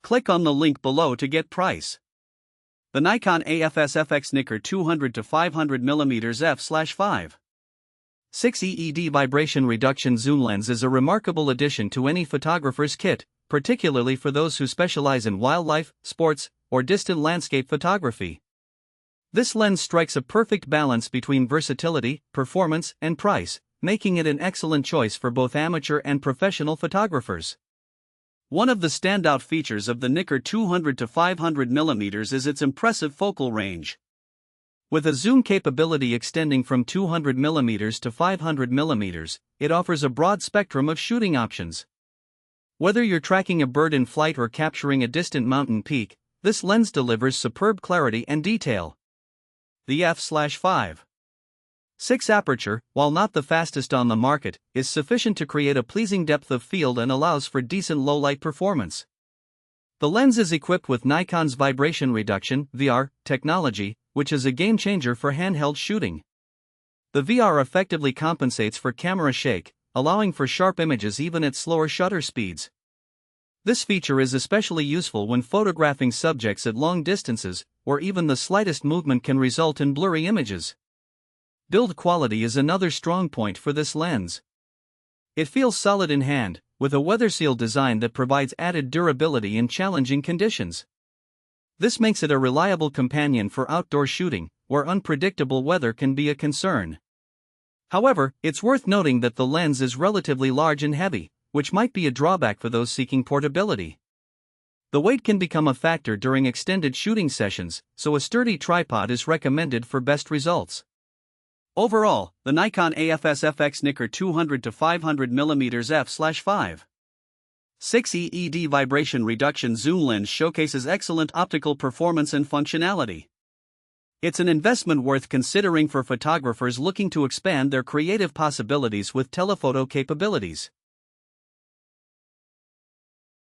Click on the link below to get price. The Nikon AF-S FX NIKKOR 200-500mm f/5. 6 EED vibration reduction zoom lens is a remarkable addition to any photographer's kit, particularly for those who specialize in wildlife, sports, or distant landscape photography. This lens strikes a perfect balance between versatility, performance, and price, making it an excellent choice for both amateur and professional photographers. One of the standout features of the NIKKOR 200-500mm is its impressive focal range. With a zoom capability extending from 200mm to 500mm, it offers a broad spectrum of shooting options. Whether you're tracking a bird in flight or capturing a distant mountain peak, this lens delivers superb clarity and detail. The f/5.6 aperture, while not the fastest on the market, is sufficient to create a pleasing depth of field and allows for decent low-light performance. The lens is equipped with Nikon's vibration reduction (VR) technology, which is a game-changer for handheld shooting. The VR effectively compensates for camera shake, allowing for sharp images even at slower shutter speeds. This feature is especially useful when photographing subjects at long distances, where even the slightest movement can result in blurry images. Build quality is another strong point for this lens. It feels solid in hand, with a weather-sealed design that provides added durability in challenging conditions. This makes it a reliable companion for outdoor shooting, where unpredictable weather can be a concern. However, it's worth noting that the lens is relatively large and heavy, which might be a drawback for those seeking portability. The weight can become a factor during extended shooting sessions, so a sturdy tripod is recommended for best results. Overall, the Nikon AF-S FX NIKKOR 200-500mm f/5. 6 EED vibration reduction zoom lens showcases excellent optical performance and functionality. It's an investment worth considering for photographers looking to expand their creative possibilities with telephoto capabilities.